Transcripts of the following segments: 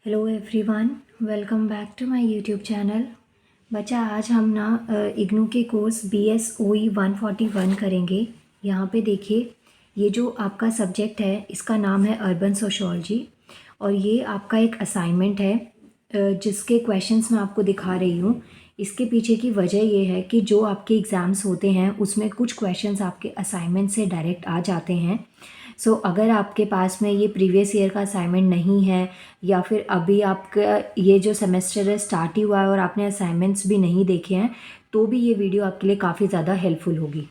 Hello everyone, welcome back to my YouTube channel. बच्चा आज हम ना इग्नू के कोर्स BSOE 141 करेंगे। यहाँ पे देखिए, ये जो आपका सब्जेक्ट है इसका नाम है अर्बन सोशियोलॉजी और ये आपका एक असाइनमेंट है जिसके क्वेश्चंस मैं आपको दिखा रही हूँ। इसके पीछे की वजह ये है कि जो आपके एग्ज़ाम्स होते हैं उसमें कुछ क्वेश्चंस आपके असाइनमेंट से डायरेक्ट आ जाते हैं। सो अगर आपके पास में ये प्रीवियस ईयर का असाइनमेंट नहीं है या फिर अभी आपका ये जो सेमेस्टर है स्टार्ट ही हुआ है और आपने असाइनमेंट्स भी नहीं देखे हैं, तो भी ये वीडियो आपके लिए काफ़ी ज़्यादा हेल्पफुल होगी।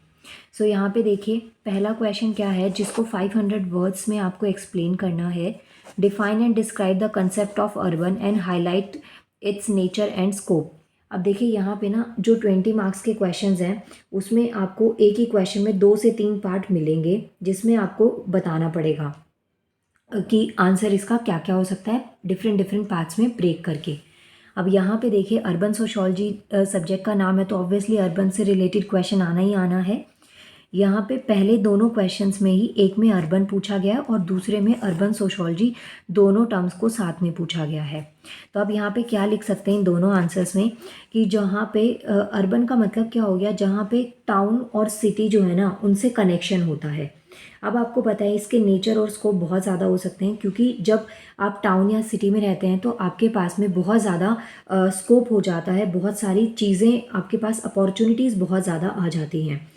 सो यहाँ पे देखिए, पहला क्वेश्चन क्या है जिसको 500 वर्ड्स में आपको एक्सप्लेन करना है। Define and describe the concept of urban and highlight it's nature and scope. अब देखिए यहाँ पे ना जो 20 मार्क्स के क्वेश्चंस हैं उसमें आपको एक ही क्वेश्चन में 2 से 3 पार्ट मिलेंगे जिसमें आपको बताना पड़ेगा कि आंसर इसका क्या क्या हो सकता है डिफरेंट डिफरेंट पार्ट्स में ब्रेक करके। अब यहाँ पे देखिए, अर्बन सोशियोलॉजी सब्जेक्ट का नाम है तो ऑब्वियसली अर्बन से रिलेटेड क्वेश्चन आना ही आना है। यहाँ पे पहले दोनों क्वेश्चंस में ही एक में अर्बन पूछा गया है और दूसरे में अर्बन सोशियोलॉजी, दोनों टर्म्स को साथ में पूछा गया है। तो अब यहाँ पे क्या लिख सकते हैं इन दोनों आंसर्स में कि जहाँ पे अर्बन का मतलब क्या हो गया, जहाँ पे टाउन और सिटी जो है ना उनसे कनेक्शन होता है। अब आपको पता है इसके नेचर और स्कोप बहुत ज़्यादा हो सकते हैं क्योंकि जब आप टाउन या सिटी में रहते हैं तो आपके पास में बहुत ज़्यादा स्कोप हो जाता है, बहुत सारी चीज़ें आपके पास, अपॉर्चुनिटीज़ बहुत ज़्यादा आ जाती हैं।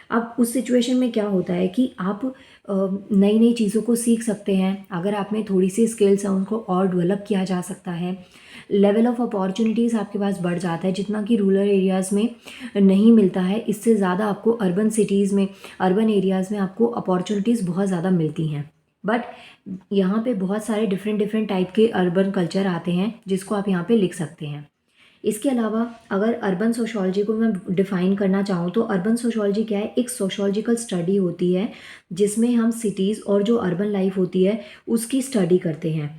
अब उस सिचुएशन में क्या होता है कि आप नई नई चीज़ों को सीख सकते हैं। अगर आप में थोड़ी सी स्किल्स हैं उनको और डेवलप किया जा सकता है। लेवल ऑफ अपॉर्चुनिटीज़ आपके पास बढ़ जाता है जितना कि रूरल एरियाज़ में नहीं मिलता है। इससे ज़्यादा आपको अर्बन सिटीज़ में, अर्बन एरियाज़ में आपको अपॉर्चुनिटीज़ बहुत ज़्यादा मिलती हैं। बट यहाँ पे बहुत सारे डिफरेंट डिफरेंट टाइप के अर्बन कल्चर आते हैं जिसको आप यहाँ पे लिख सकते हैं। इसके अलावा अगर अर्बन सोशियोलॉजी को मैं डिफ़ाइन करना चाहूँ तो अर्बन सोशियोलॉजी क्या है, एक सोशियोलॉजिकल स्टडी होती है जिसमें हम सिटीज़ और जो अर्बन लाइफ होती है उसकी स्टडी करते हैं।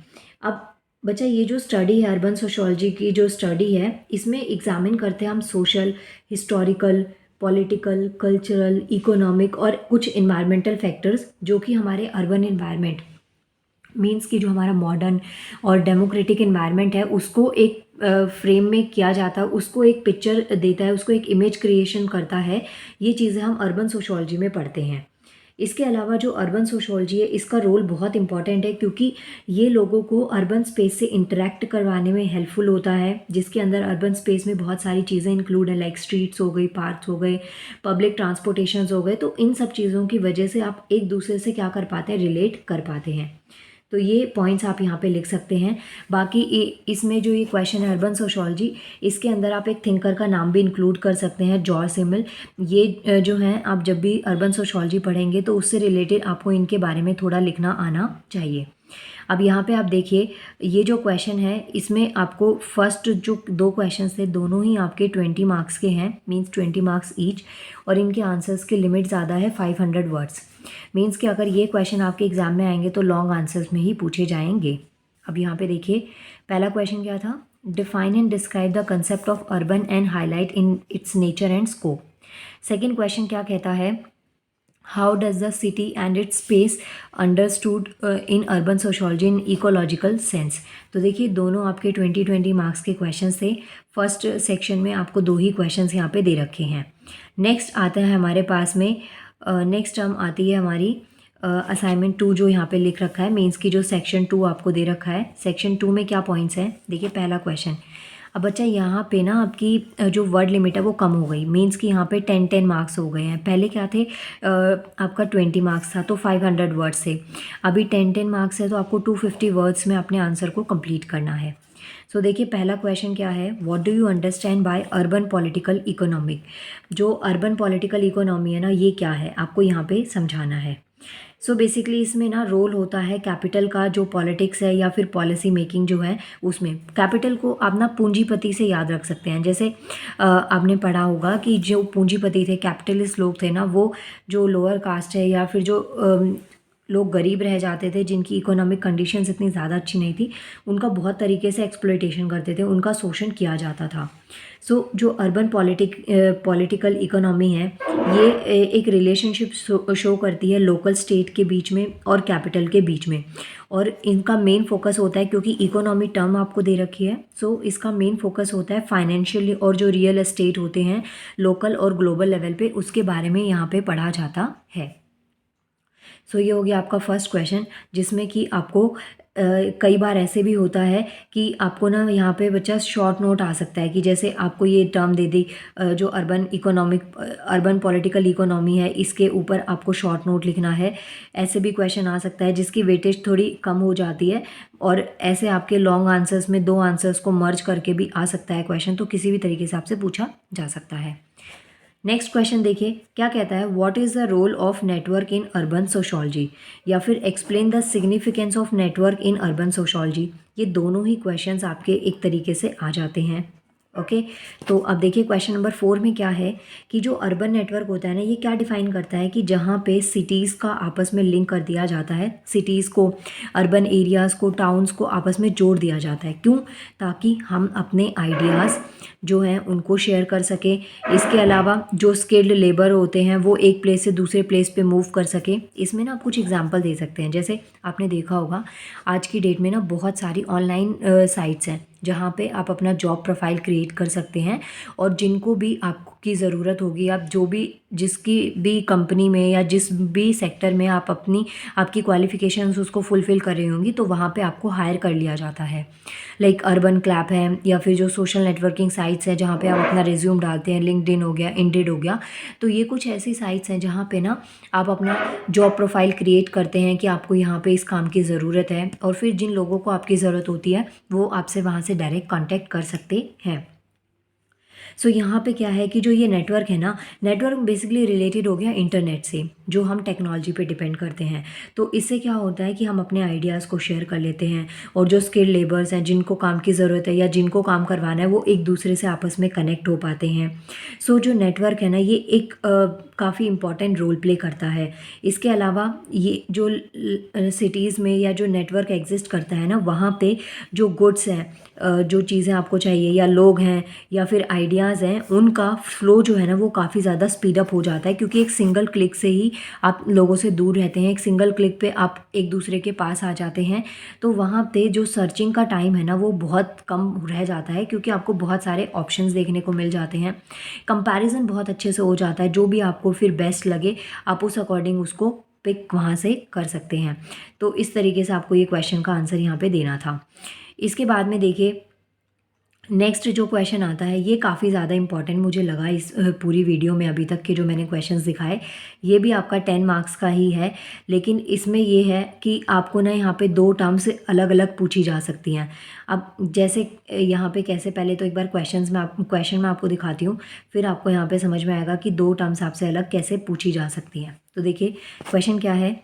अब बच्चा, ये जो स्टडी है अर्बन सोशियोलॉजी की, जो स्टडी है इसमें एग्जामिन करते हैं हम social, historical, political, cultural, economic और कुछ इन्वायरमेंटल फैक्टर्स जो कि हमारे अर्बन इन्वायरमेंट मीन्स कि जो हमारा मॉडर्न और डेमोक्रेटिक इन्वायरमेंट है उसको एक फ्रेम में किया जाता है, उसको एक पिक्चर देता है, उसको एक इमेज क्रिएशन करता है। ये चीज़ें हम अर्बन सोशियोलॉजी में पढ़ते हैं। इसके अलावा जो अर्बन सोशियोलॉजी है इसका रोल बहुत इंपॉर्टेंट है क्योंकि ये लोगों को अर्बन स्पेस से इंटरेक्ट करवाने में हेल्पफुल होता है, जिसके अंदर अर्बन स्पेस में बहुत सारी चीज़ें इंक्लूड है, लाइक स्ट्रीट्स हो गई, पार्क्स हो गए, पब्लिक ट्रांसपोर्टेशन हो गए। तो इन सब चीज़ों की वजह से आप एक दूसरे से क्या कर पाते हैं, रिलेट कर पाते हैं। तो ये पॉइंट्स आप यहाँ पे लिख सकते हैं। बाकी इसमें जो ये क्वेश्चन है अर्बन सोशियोलॉजी, इसके अंदर आप एक थिंकर का नाम भी इंक्लूड कर सकते हैं, जॉर्ज सिमल। ये जो हैं, आप जब भी अर्बन सोशियोलॉजी पढ़ेंगे तो उससे रिलेटेड आपको इनके बारे में थोड़ा लिखना आना चाहिए। अब यहाँ पे आप देखिए, ये जो क्वेश्चन है इसमें आपको फर्स्ट जो 2 क्वेश्चन थे दोनों ही आपके 20 मार्क्स के हैं, मीन्स 20 मार्क्स ईच, और इनके आंसर्स की लिमिट ज़्यादा है 500 वर्ड्स। मीन्स कि अगर ये क्वेश्चन आपके एग्जाम में आएंगे तो लॉन्ग आंसर्स में ही पूछे जाएंगे। अब यहाँ पे देखिए, पहला क्वेश्चन क्या था, define and describe the concept of urban and highlight in its nature and scope. Second question क्या कहता है, how does the city and it's space understood in urban sociology in ecological sense. तो देखिए, दोनों आपके 20 marks के question थे। First section में आपको 2 ही क्वेश्चन यहाँ पे दे रखे हैं। नेक्स्ट आता है हमारे पास में, नेक्स्ट टर्म आती है हमारी असाइनमेंट 2 जो यहाँ पे लिख रखा है, मीन्स की जो सेक्शन 2 आपको दे रखा है। सेक्शन 2 में क्या पॉइंट्स हैं, देखिए पहला क्वेश्चन। अब बच्चा, यहाँ पे ना आपकी जो वर्ड लिमिट है वो कम हो गई, मीन्स कि यहाँ पे 10 मार्क्स हो गए हैं। पहले क्या थे, आपका 20 मार्क्स था तो 500 वर्ड्स थे। अभी 10 मार्क्स है तो आपको 250 वर्ड्स में अपने आंसर को कंप्लीट करना है। सो देखिए, पहला क्वेश्चन क्या है, what do you understand by urban political economic. जो अर्बन पॉलिटिकल इकोनॉमी है ना, ये क्या है आपको यहाँ पे समझाना है। सो बेसिकली इसमें ना रोल होता है कैपिटल का, जो पॉलिटिक्स है या फिर पॉलिसी मेकिंग जो है उसमें। कैपिटल को आप ना पूंजीपति से याद रख सकते हैं। जैसे आपने पढ़ा होगा कि जो पूंजीपति थे, कैपिटलिस्ट लोग थे ना, वो जो लोअर कास्ट है या फिर जो लोग गरीब रह जाते थे, जिनकी इकोनॉमिक कंडीशंस इतनी ज़्यादा अच्छी नहीं थी, उनका बहुत तरीके से एक्सप्लॉइटेशन करते थे, उनका शोषण किया जाता था। जो अर्बन पॉलिटिकल इकोनॉमी है, ये एक रिलेशनशिप शो करती है लोकल स्टेट के बीच में और कैपिटल के बीच में, और इनका मेन फोकस होता है, क्योंकि इकोनॉमी टर्म आपको दे रखी है, सो इसका मेन फोकस होता है फाइनेंशियल और जो रियल एस्टेट होते हैं लोकल और ग्लोबल लेवल पे, उसके बारे में यहाँ पे पढ़ा जाता है। सो ये हो गया आपका फर्स्ट क्वेश्चन, जिसमें कि आपको कई बार ऐसे भी होता है कि आपको ना यहाँ पे बच्चा शॉर्ट नोट आ सकता है कि जैसे आपको ये टर्म दे दी, जो अर्बन पॉलिटिकल इकोनॉमी है, इसके ऊपर आपको शॉर्ट नोट लिखना है। ऐसे भी क्वेश्चन आ सकता है जिसकी वेटेज थोड़ी कम हो जाती है, और ऐसे आपके लॉन्ग आंसर्स में 2 आंसर्स को मर्ज करके भी आ सकता है क्वेश्चन, तो किसी भी तरीके से आपसे पूछा जा सकता है। नेक्स्ट क्वेश्चन देखिए क्या कहता है, what is the role of network in urban sociology, या फिर explain the significance of network in urban sociology. ये दोनों ही क्वेश्चंस आपके एक तरीके से आ जाते हैं। ओके, तो अब देखिए क्वेश्चन नंबर 4 में क्या है कि जो अर्बन नेटवर्क होता है ना, ये क्या डिफाइन करता है कि जहाँ पे सिटीज़ का आपस में लिंक कर दिया जाता है, सिटीज़ को, अर्बन एरियाज़ को, टाउन्स को आपस में जोड़ दिया जाता है। क्यों? ताकि हम अपने आइडियाज़ जो हैं उनको शेयर कर सकें। इसके अलावा जो स्किल्ड लेबर होते हैं वो एक प्लेस से दूसरे प्लेस पे मूव कर सकें। इसमें ना आप कुछ एग्जांपल दे सकते हैं, जैसे आपने देखा होगा आज की डेट में ना बहुत सारी ऑनलाइन साइट्स हैं जहाँ पे आप अपना जॉब प्रोफाइल क्रिएट कर सकते हैं, और जिनको भी आपकी ज़रूरत होगी, आप जो भी जिसकी भी कंपनी में या जिस भी सेक्टर में आपकी क्वालिफ़िकेशंस उसको फुलफ़िल कर रही होंगी, तो वहाँ पे आपको हायर कर लिया जाता है। लाइक अर्बन क्लैप है, या फिर जो सोशल नेटवर्किंग साइट्स हैं जहाँ पे आप अपना रिज्यूम डालते हैं, लिंक्डइन हो गया, इंडीड हो गया, तो ये कुछ ऐसी साइट्स हैं जहाँ पे ना आप अपना जॉब प्रोफाइल क्रिएट करते हैं कि आपको यहाँ पे इस काम की ज़रूरत है, और फिर जिन लोगों को आपकी ज़रूरत होती है वो आपसे वहाँ से डायरेक्ट कांटेक्ट कर सकते हैं। सो यहाँ पे क्या है कि जो ये नेटवर्क है ना, नेटवर्क बेसिकली रिलेटेड हो गया इंटरनेट से, जो हम टेक्नोलॉजी पे डिपेंड करते हैं। तो इससे क्या होता है कि हम अपने आइडियाज़ को शेयर कर लेते हैं, और जो स्किल्ड लेबर्स हैं जिनको काम की ज़रूरत है या जिनको काम करवाना है, वो एक दूसरे से आपस में कनेक्ट हो पाते हैं। सो जो नेटवर्क है ना, ये एक काफ़ी इम्पॉर्टेंट रोल प्ले करता है। इसके अलावा ये जो सिटीज़ में या जो नेटवर्क एग्जिस्ट करता है ना, वहाँ पे जो गुड्स हैं, जो चीज़ें आपको चाहिए, या लोग हैं, या फिर आइडियाज़ हैं, उनका फ्लो जो है ना वो काफ़ी ज़्यादा स्पीड अप हो जाता है, क्योंकि एक सिंगल क्लिक से ही आप लोगों से दूर रहते हैं, एक सिंगल क्लिक पे आप एक दूसरे के पास आ जाते हैं। तो वहाँ पे जो सर्चिंग का टाइम है ना वो बहुत कम रह जाता है, क्योंकि आपको बहुत सारे ऑप्शंस देखने को मिल जाते हैं। कंपैरिजन बहुत अच्छे से हो जाता है, जो भी आपको फिर बेस्ट लगे आप उस अकॉर्डिंग उसको पिक वहाँ से कर सकते हैं। तो इस तरीके से आपको ये क्वेश्चन का आंसर यहाँ पे देना था। इसके बाद में देखिए नेक्स्ट जो क्वेश्चन आता है, ये काफ़ी ज़्यादा इंपॉर्टेंट मुझे लगा इस पूरी वीडियो में अभी तक के जो मैंने क्वेश्चंस दिखाए। ये भी आपका 10 मार्क्स का ही है, लेकिन इसमें ये है कि आपको ना यहाँ पे 2 टर्म्स अलग अलग पूछी जा सकती हैं। अब जैसे यहाँ पे कैसे, पहले तो एक बार क्वेश्चन में आपको दिखाती हूँ, फिर आपको यहाँ पे समझ में आएगा कि 2 टर्म्स आपसे अलग कैसे पूछी जा सकती हैं। तो देखिए क्वेश्चन क्या है,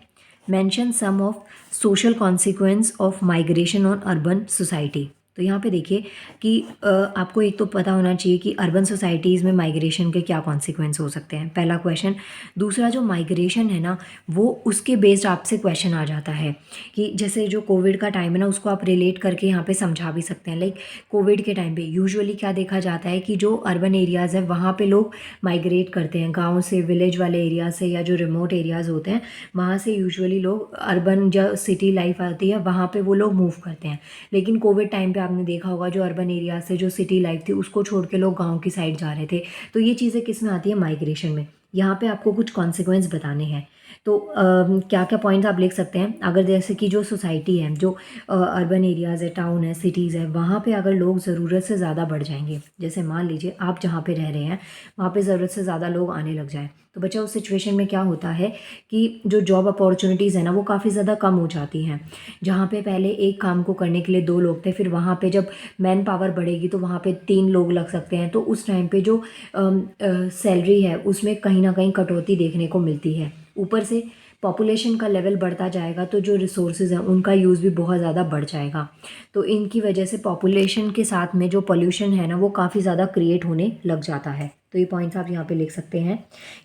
mention some of social consequence of migration on urban society. तो यहाँ पे देखिए कि आपको एक तो पता होना चाहिए कि अर्बन सोसाइटीज़ में माइग्रेशन के क्या कॉन्सिक्वेंस हो सकते हैं, पहला क्वेश्चन। दूसरा, जो माइग्रेशन है ना वो उसके बेस्ड आपसे क्वेश्चन आ जाता है कि जैसे जो कोविड का टाइम है ना, उसको आप रिलेट करके यहाँ पे समझा भी सकते हैं। लाइक कोविड के टाइम पे यूजुअली क्या देखा जाता है कि जो अर्बन एरियाज़ है वहाँ पे लोग माइग्रेट करते हैं, गाँव से, विलेज वाले एरिया से, या जो रिमोट एरियाज़ होते हैं वहाँ से यूजुअली लोग अर्बन जो सिटी लाइफ आती है वहाँ पे वो लोग मूव करते हैं। लेकिन कोविड टाइम पे आपने देखा होगा जो अर्बन एरिया से जो सिटी लाइफ थी उसको छोड़ के लोग गांव की साइड जा रहे थे। तो ये चीज़ें किस में आती है, माइग्रेशन में। यहाँ पे आपको कुछ कॉन्सिक्वेंस बताने हैं, तो क्या क्या पॉइंट्स आप लिख सकते हैं। अगर जैसे कि जो सोसाइटी है, जो अर्बन एरियाज़ है, टाउन है, सिटीज़ है, वहाँ पे अगर लोग ज़रूरत से ज़्यादा बढ़ जाएंगे, जैसे मान लीजिए आप जहाँ पे रह रहे हैं वहाँ पे ज़रूरत से ज़्यादा लोग आने लग जाए, तो बच्चा उस सिचुएशन में क्या होता है कि जो जॉब अपॉर्चुनिटीज़ है ना वो काफ़ी ज़्यादा कम हो जाती हैं। जहाँ पे पहले एक काम को करने के लिए 2 लोग थे, फिर वहाँ पे जब मैन पावर बढ़ेगी तो वहाँ पे 3 लोग लग सकते हैं। तो उस टाइम पे जो सैलरी है उसमें कहीं ना कहीं कटौती देखने को मिलती है। ऊपर से पॉपुलेशन का लेवल बढ़ता जाएगा तो जो रिसोर्सेज हैं उनका यूज़ भी बहुत ज़्यादा बढ़ जाएगा। तो इनकी वजह से पॉपुलेशन के साथ में जो पोल्यूशन है ना वो काफ़ी ज़्यादा क्रिएट होने लग जाता है। तो ये पॉइंट्स आप यहाँ पे लिख सकते हैं।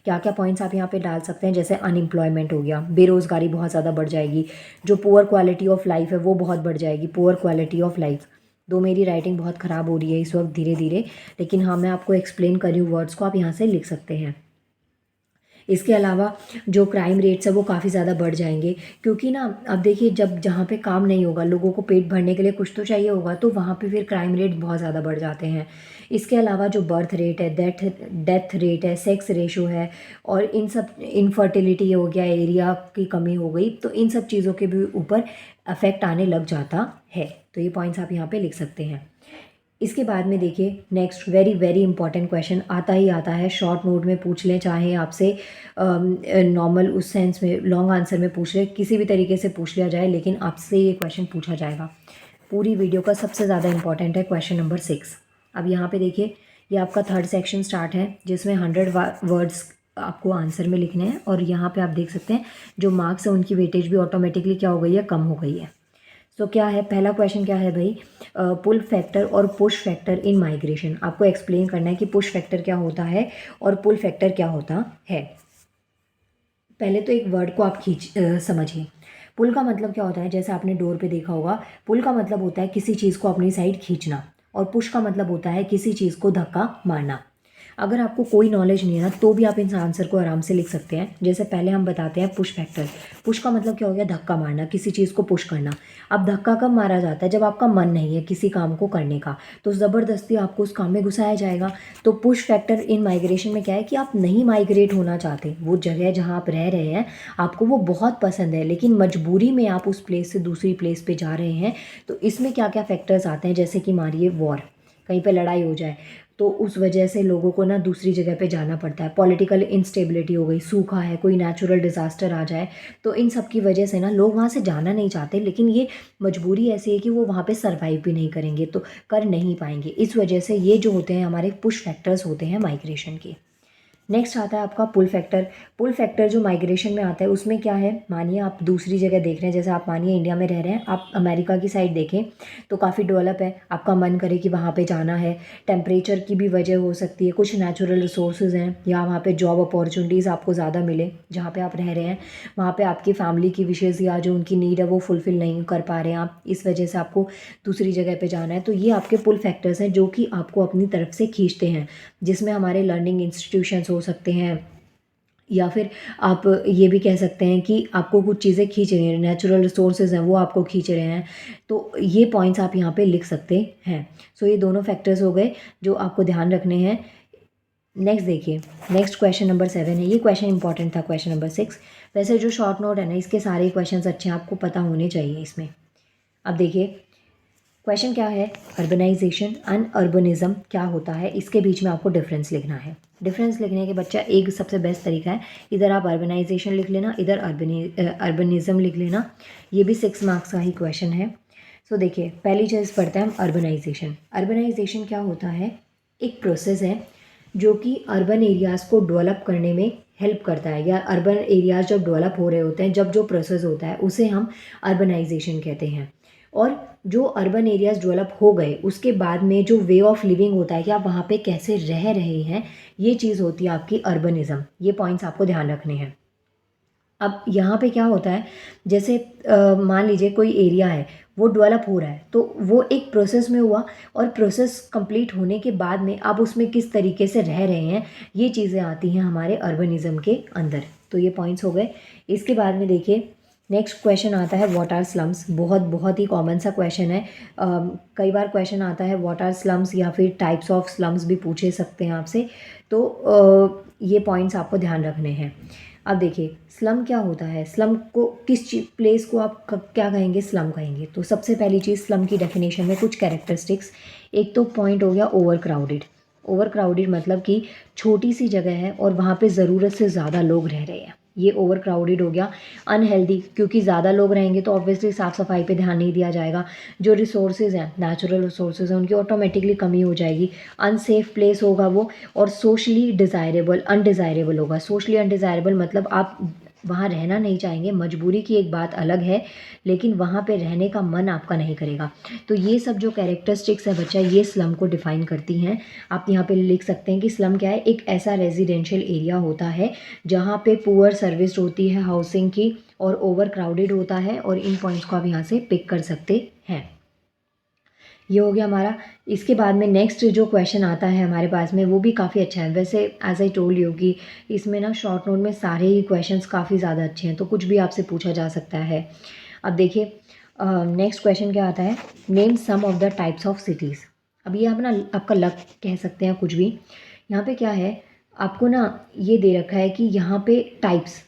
क्या क्या पॉइंट्स आप यहाँ पे डाल सकते हैं, जैसे अनएम्प्लॉयमेंट हो गया, बेरोज़गारी बहुत ज़्यादा बढ़ जाएगी, जो पुअर क्वालिटी ऑफ लाइफ है वो बहुत बढ़ जाएगी, पुअर क्वालिटी ऑफ लाइफ। दो मेरी राइटिंग बहुत ख़राब हो रही है इस वक्त धीरे धीरे, लेकिन हाँ मैं आपको एक्सप्लेन कर रही हूँ वर्ड्स को, आप यहाँ से लिख सकते हैं। इसके अलावा जो क्राइम रेट्स है वो काफ़ी ज़्यादा बढ़ जाएंगे, क्योंकि ना अब देखिए जब जहाँ पे काम नहीं होगा, लोगों को पेट भरने के लिए कुछ तो चाहिए होगा, तो वहाँ पे फिर क्राइम रेट बहुत ज़्यादा बढ़ जाते हैं। इसके अलावा जो बर्थ रेट है, डेथ रेट है, सेक्स रेशो है, और इन सब इनफर्टिलिटी हो गया, एरिया की कमी हो गई, तो इन सब चीज़ों के भी ऊपर अफेक्ट आने लग जाता है। तो ये पॉइंट्स आप यहाँ पे लिख सकते हैं। इसके बाद में देखिए next very very important question आता ही आता है, शॉर्ट नोट में पूछ लें, चाहे आपसे नॉर्मल उस सेंस में लॉन्ग आंसर में पूछ ले, किसी भी तरीके से पूछ लिया जाए, लेकिन आपसे ये क्वेश्चन पूछा जाएगा। पूरी वीडियो का सबसे ज़्यादा इंपॉर्टेंट है क्वेश्चन नंबर 6। अब यहाँ पे देखिए ये आपका थर्ड सेक्शन स्टार्ट है, जिसमें 100 वर्ड्स आपको आंसर में लिखने हैं, और यहाँ पे आप देख सकते हैं जो मार्क्स है उनकी वेटेज भी ऑटोमेटिकली क्या हो गई है, कम हो गई है। तो क्या है, पहला क्वेश्चन क्या है भाई, पुल फैक्टर और पुश फैक्टर इन माइग्रेशन। आपको एक्सप्लेन करना है कि पुश फैक्टर क्या होता है और पुल फैक्टर क्या होता है। पहले तो एक वर्ड को आप समझिए। पुल का मतलब क्या होता है, जैसे आपने डोर पे देखा होगा, पुल का मतलब होता है किसी चीज़ को अपनी साइड खींचना, और पुश का मतलब होता है किसी चीज़ को धक्का मारना। अगर आपको कोई नॉलेज नहीं है ना, तो भी आप इस आंसर को आराम से लिख सकते हैं। जैसे पहले हम बताते हैं पुश फैक्टर। पुश का मतलब क्या हो गया, धक्का मारना, किसी चीज़ को पुश करना। अब धक्का कब मारा जाता है, जब आपका मन नहीं है किसी काम को करने का, तो ज़बरदस्ती आपको उस काम में घुसाया जाएगा। तो पुश फैक्टर इन माइग्रेशन में क्या है कि आप नहीं माइग्रेट होना चाहते, वो जगह जहाँ आप रह रहे हैं आपको वो बहुत पसंद है, लेकिन मजबूरी में आप उस प्लेस से दूसरी प्लेस पे जा रहे हैं। तो इसमें क्या क्या फैक्टर्स आते हैं, जैसे कि मानिए वॉर, कहीं पे लड़ाई हो जाए तो उस वजह से लोगों को ना दूसरी जगह पे जाना पड़ता है, पॉलिटिकल इंस्टेबिलिटी हो गई, सूखा है, कोई नेचुरल डिज़ास्टर आ जाए, तो इन सब की वजह से ना लोग वहाँ से जाना नहीं चाहते, लेकिन ये मजबूरी ऐसी है कि वो वहाँ पे सरवाइव भी नहीं करेंगे, तो कर नहीं पाएंगे। इस वजह से ये जो होते हैं हमारे पुश फैक्टर्स होते हैं माइग्रेशन के। नेक्स्ट आता है आपका पुल फैक्टर। पुल फैक्टर जो माइग्रेशन में आता है उसमें क्या है, मानिए आप दूसरी जगह देख रहे हैं, जैसे आप मानिए इंडिया में रह रहे हैं, आप अमेरिका की साइड देखें तो काफ़ी डेवलप है, आपका मन करे कि वहाँ पे जाना है, टेम्परेचर की भी वजह हो सकती है, कुछ नेचुरल रिसोर्सेज हैं, या वहाँ पे जॉब अपॉर्चुनिटीज़ आपको ज़्यादा मिले जहाँ पे आप रह रहे हैं, वहाँ पे आपकी फैमिली की विशेज़ या जो उनकी नीड है वो फुलफ़िल नहीं कर पा रहे हैं आप, इस वजह से आपको दूसरी जगह पे जाना है। तो ये आपके पुल फैक्टर्स हैं जो कि आपको अपनी तरफ से खींचते हैं, जिसमें हमारे लर्निंग इंस्टीट्यूशंस हो सकते हैं, या फिर आप ये भी कह सकते हैं कि आपको कुछ चीज़ें खींच रही हैं, नेचुरल रिसोर्सेज हैं वो आपको खींच रहे हैं। तो ये पॉइंट्स आप यहाँ पे लिख सकते हैं। सो ये दोनों फैक्टर्स हो गए जो आपको ध्यान रखने हैं। नेक्स्ट देखिए, नेक्स्ट क्वेश्चन नंबर 7 है। ये क्वेश्चन इंपॉर्टेंट था, क्वेश्चन नंबर 6। वैसे जो शॉर्ट नोट है ना, इसके सारे क्वेश्चन अच्छे हैं, आपको पता होने चाहिए इसमें। अब देखिए क्वेश्चन क्या है, अर्बनाइजेशन एंड अर्बनिज्म क्या होता है, इसके बीच में आपको डिफरेंस लिखना है। डिफरेंस लिखने के बच्चा एक सबसे बेस्ट तरीका है, इधर आप अर्बनाइजेशन लिख लेना, इधर अर्बनिज्म लिख लेना। ये भी 6 मार्क्स का ही क्वेश्चन है। सो देखिए पहली चीज़ पढ़ते हैं हम अर्बनाइजेशन। अर्बनाइजेशन क्या होता है, एक प्रोसेस है जो कि अर्बन एरियाज़ को डेवलप करने में हेल्प करता है, या अर्बन एरियाज़ जब डेवलप हो रहे होते हैं, जब जो प्रोसेस होता है उसे हम अर्बनाइजेशन कहते हैं। और जो अर्बन एरियाज़ डेवलप हो गए उसके बाद में जो वे ऑफ लिविंग होता है कि आप वहाँ पे कैसे रह रहे हैं, ये चीज़ होती है आपकी अर्बनिज्म। ये पॉइंट्स आपको ध्यान रखने हैं। अब यहाँ पे क्या होता है, जैसे मान लीजिए कोई एरिया है वो डेवलप हो रहा है, तो वो एक प्रोसेस में हुआ, और प्रोसेस कंप्लीट होने के बाद में आप उसमें किस तरीके से रह रहे हैं, ये चीज़ें आती हैं हमारे अर्बनिज्म के अंदर। तो ये पॉइंट्स हो गए। इसके बाद में देखिए नेक्स्ट क्वेश्चन आता है व्हाट आर स्लम्स। बहुत बहुत ही कॉमन सा क्वेश्चन है। कई बार क्वेश्चन आता है व्हाट आर स्लम्स, या फिर टाइप्स ऑफ स्लम्स भी पूछे सकते हैं आपसे। तो ये पॉइंट्स आपको ध्यान रखने हैं। अब देखिए स्लम क्या होता है, स्लम को किस प्लेस को आप क्या कहेंगे, स्लम कहेंगे। तो सबसे पहली चीज़ स्लम की डेफिनेशन में कुछ कैरेक्टरिस्टिक्स। एक तो पॉइंट हो गया ओवर क्राउडेड। ओवर क्राउडेड मतलब कि छोटी सी जगह है और वहाँ पे ज़रूरत से ज़्यादा लोग रह रहे हैं, ये ओवर क्राउडेड हो गया। अनहेल्दी, क्योंकि ज़्यादा लोग रहेंगे तो ऑब्वियसली साफ़ सफाई पे ध्यान नहीं दिया जाएगा, जो रिसोर्सेज हैं, नेचुरल रिसोर्सेज हैं, उनकी ऑटोमेटिकली कमी हो जाएगी। अनसेफ प्लेस होगा वो, और सोशली डिज़ायरेबल अनडिज़ायरेबल होगा। सोशली अनडिज़ायरेबल मतलब आप वहाँ रहना नहीं चाहेंगे, मजबूरी की एक बात अलग है, लेकिन वहाँ पे रहने का मन आपका नहीं करेगा। तो ये सब जो कैरेक्टरिस्टिक्स है बच्चा, ये स्लम को डिफ़ाइन करती हैं। आप यहाँ पे लिख सकते हैं कि स्लम क्या है, एक ऐसा रेजिडेंशियल एरिया होता है जहाँ पे पुअर सर्विस होती है हाउसिंग की, और ओवर क्राउडेड होता है, और इन पॉइंट्स को आप यहाँ से पिक कर सकते हैं। ये हो गया हमारा। इसके बाद में नेक्स्ट जो क्वेश्चन आता है हमारे पास में, वो भी काफ़ी अच्छा है। वैसे एज आई टोल्ड यू कि इसमें ना शॉर्ट नोट में सारे ही क्वेश्चंस काफ़ी ज़्यादा अच्छे हैं, तो कुछ भी आपसे पूछा जा सकता है। अब देखिए नेक्स्ट क्वेश्चन क्या आता है, name some of the types of cities. अब ये आप ना आपका लक कह सकते हैं कुछ भी। यहाँ पे क्या है, आपको ना ये दे रखा है कि यहाँ पे टाइप्स,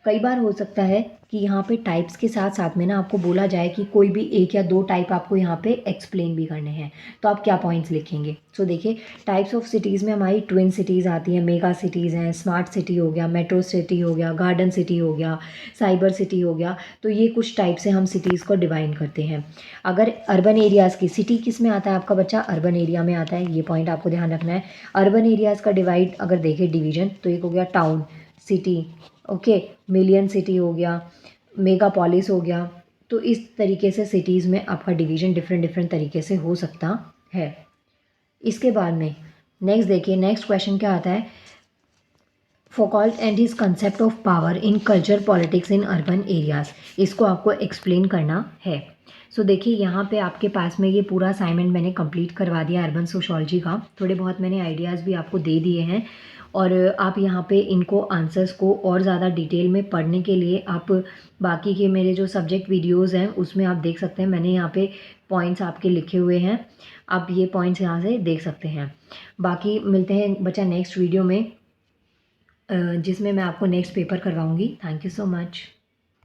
कई बार हो सकता है कि यहाँ पे टाइप्स के साथ साथ में ना आपको बोला जाए कि कोई भी एक या दो टाइप आपको यहाँ पे एक्सप्लेन भी करने हैं, तो आप क्या पॉइंट्स लिखेंगे। सो देखिए, टाइप्स ऑफ सिटीज़ में हमारी ट्विन सिटीज़ आती हैं, मेगा सिटीज़ हैं, स्मार्ट सिटी हो गया, मेट्रो सिटी हो गया, गार्डन सिटी हो गया, साइबर सिटी हो गया। तो ये कुछ टाइप से हम सिटीज़ को डिवाइड करते हैं। अगर अर्बन एरियाज़ की, सिटी किस में आता है आपका बच्चा, अर्बन एरिया में आता है, ये पॉइंट आपको ध्यान रखना है। अर्बन एरियाज़ का डिवाइड अगर देखें डिवीजन, तो एक हो गया town city, okay, million city हो गया, मेगापोलिस हो गया। तो इस तरीके से सिटीज़ में आपका डिवीज़न डिफरेंट डिफरेंट तरीके से हो सकता है। इसके बाद में नेक्स्ट देखिए, नेक्स्ट क्वेश्चन क्या आता है, Foucault and his concept of power in culture politics in urban areas. इसको आपको एक्सप्लेन करना है। सो देखिए, यहाँ पे आपके पास में ये पूरा असाइनमेंट मैंने कंप्लीट करवा दिया अर्बन सोशोलॉजी का। थोड़े बहुत मैंने आइडियाज़ भी आपको दे दिए हैं, और आप यहाँ पे इनको आंसर्स को और ज़्यादा डिटेल में पढ़ने के लिए आप बाकी के मेरे जो सब्जेक्ट वीडियोज़ हैं उसमें आप देख सकते हैं। मैंने यहाँ पे पॉइंट्स आपके लिखे हुए हैं, आप ये पॉइंट्स यहाँ से देख सकते हैं। बाकी मिलते हैं बच्चा नेक्स्ट वीडियो में, जिसमें मैं आपको नेक्स्ट पेपर करवाऊँगी। Thank you so much.